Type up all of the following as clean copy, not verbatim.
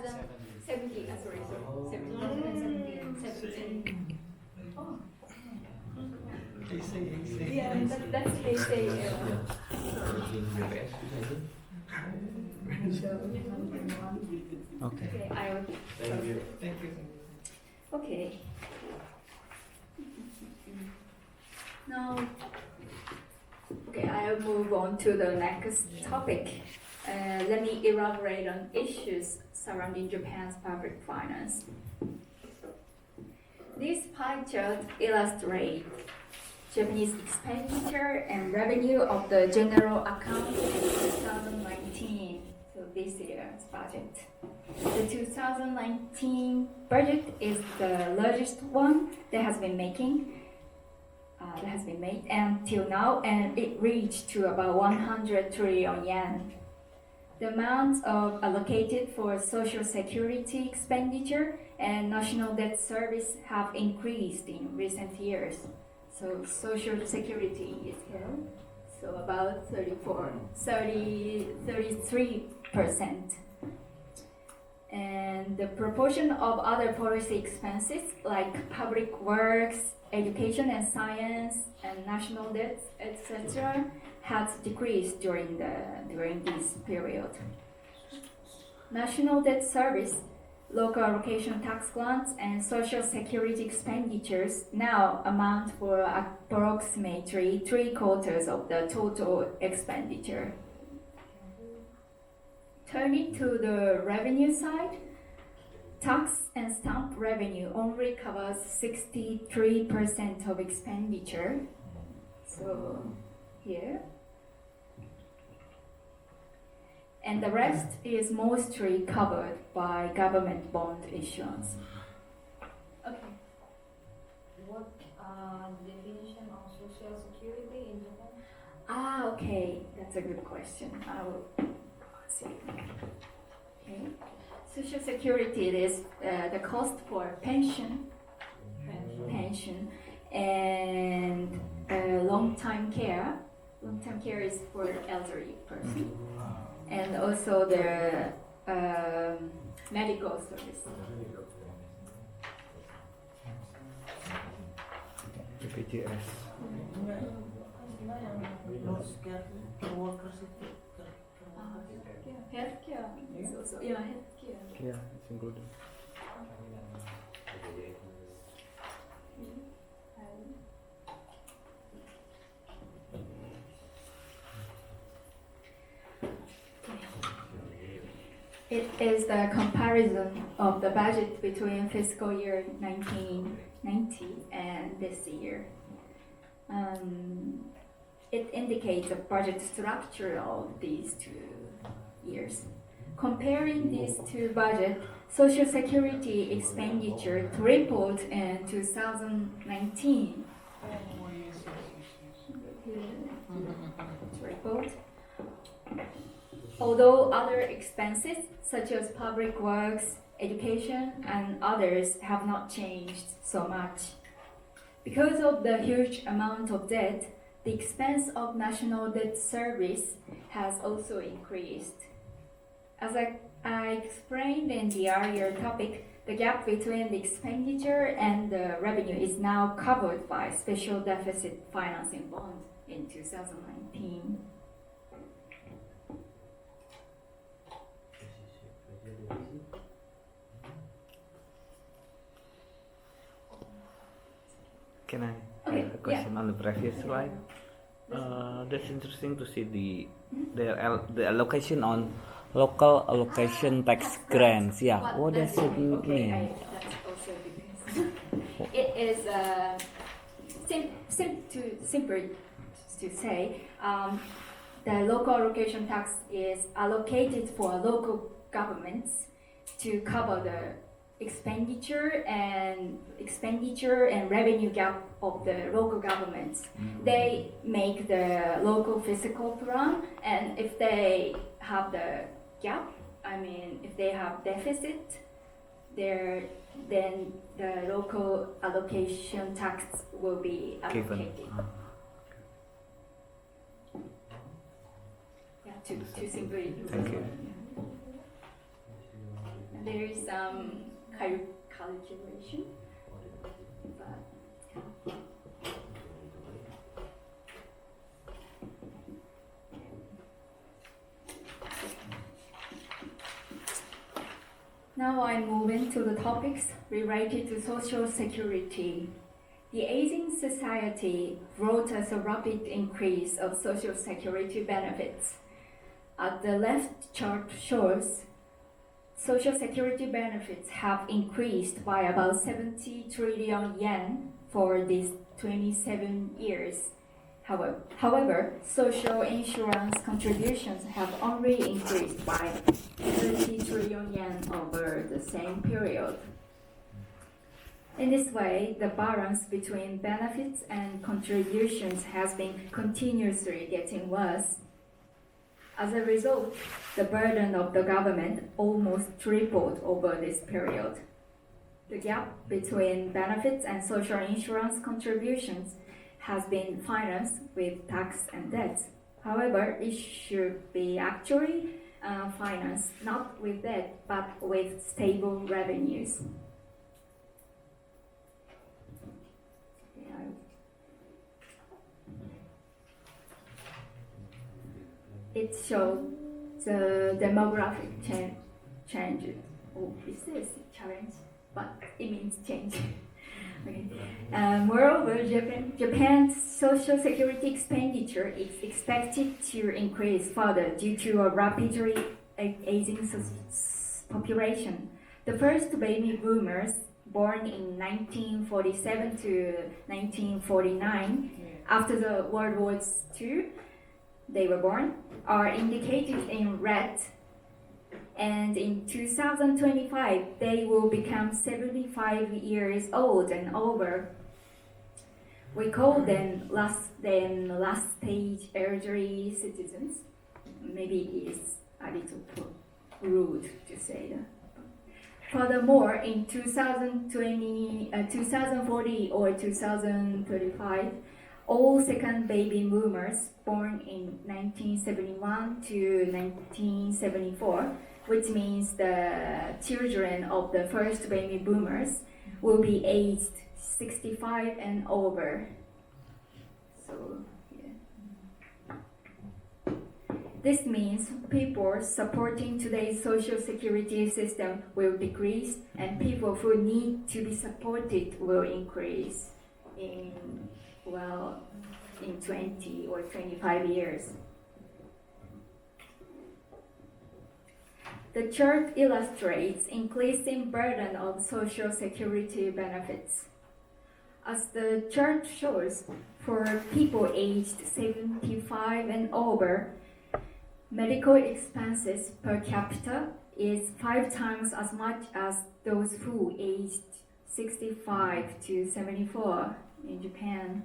2017. Sorry, 17. Oh. Yeah, that's Heisei era. Okay. I will. Thank you. Okay. Now, I'll move on to the next topic. Let me elaborate on issues surrounding Japan's public finance. This pie chart illustrates Japanese expenditure and revenue of the general account in 2019, so this year's budget. The 2019 budget is the largest one that has been made until now, and it reached to about 100 trillion yen. The amounts allocated for social security expenditure and national debt service have increased in recent years. So social security is here, so about 33%. And the proportion of other policy expenses like public works, education and science, and national debts, etc., has decreased during this period. National debt service, local allocation tax grants, and social security expenditures now amount for approximately 3/4 of the total expenditure. Turning to the revenue side, tax and stamp revenue only covers 63% of expenditure. So here. And the rest is mostly covered by government bond issuance. Okay. What definition of social security in Japan? Okay, that's a good question. I will see. Okay. Social security is the cost for pension, and long-term care. Long-term care is for elderly person, and also the medical service. BPJS. Healthcare is also healthcare. Yeah, it's included. It is the comparison of the budget between fiscal year 1990 and this year. It indicates the budget structure of these 2 years. Comparing these 2 budgets, Social Security expenditure tripled in 2019. Tripled. Although other expenses such as public works, education, and others have not changed so much. Because of the huge amount of debt, the expense of national debt service has also increased. As I explained in the earlier topic, the gap between the expenditure and the revenue is now covered by special deficit financing bonds in 2019. Can I Okay, have a question on the previous slide? That's interesting to see the allocation on local allocation tax grants. Yeah, what does it mean? That's also because it is simple to say. The local allocation tax is allocated for local governments to cover the expenditure and revenue gap of the local governments. They make the local fiscal plan, and if they have the gap, if they have deficit, then the local allocation tax will be allocated. To simply. Thank you. There some calculation. But now I'm moving to the topics related to social security. The aging society brought us a rapid increase of social security benefits. At the left chart shows social security benefits have increased by about 70 trillion yen for these 27 years. However, social insurance contributions have only increased by 30 trillion yen over the same period. In this way, the balance between benefits and contributions has been continuously getting worse. As a result, the burden of the government almost tripled over this period. The gap between benefits and social insurance contributions has been financed with tax and debt. However, it should be actually financed not with debt but with stable revenues. It shows the demographic change. Oh, this is a challenge, but it means change. Okay. Moreover, Japan's social security expenditure is expected to increase further due to a rapidly aging population. The first baby boomers born in 1947 to 1949, after the World War II, they were born, are indicated in red, and in 2025 they will become 75 years old and over. We call them last stage elderly citizens. Maybe it's a little rude to say that. Furthermore, in 2040 or 2035, all second baby boomers born in 1971 to 1974, which means the children of the first baby boomers, will be aged 65 and over. So, yeah. This means people supporting today's social security system will decrease, and people who need to be supported will increase in 20 or 25 years. The chart illustrates increasing burden of social security benefits. As the chart shows, for people aged 75 and over, medical expenses per capita is 5 times as much as those who aged 65 to 74 in Japan.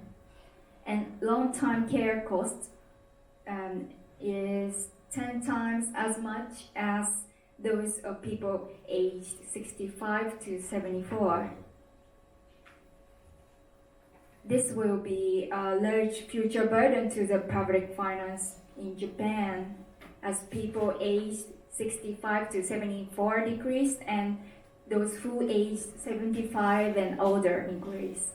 And long-term care cost is 10 times as much as those of people aged 65 to 74. This will be a large future burden to the public finance in Japan as people aged 65 to 74 decrease and those who aged 75 and older increase.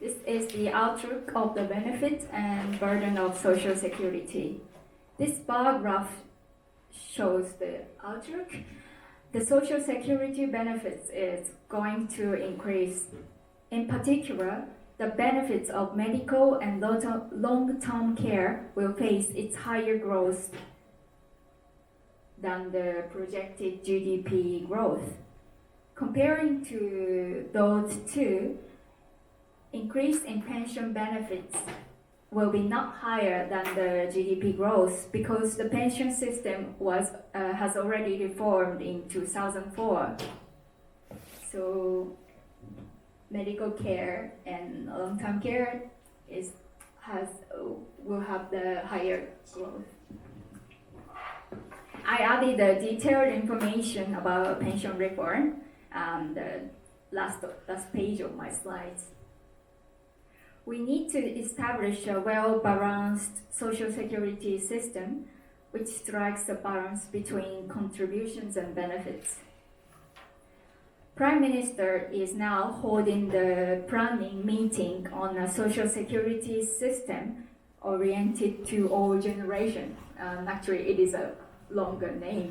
This is the outlook of the benefits and burden of Social Security. This bar graph shows the outlook. The Social Security benefits is going to increase. In particular, the benefits of medical and long-term care will face its higher growth than the projected GDP growth. Comparing to those two, increase in pension benefits will be not higher than the GDP growth because the pension system has already reformed in 2004. So medical care and long-term care will have the higher growth. I added the detailed information about pension reform on the last page of my slides. We need to establish a well-balanced social security system which strikes a balance between contributions and benefits. Prime Minister is now holding the planning meeting on a social security system oriented to all generations. Actually, it is a longer name.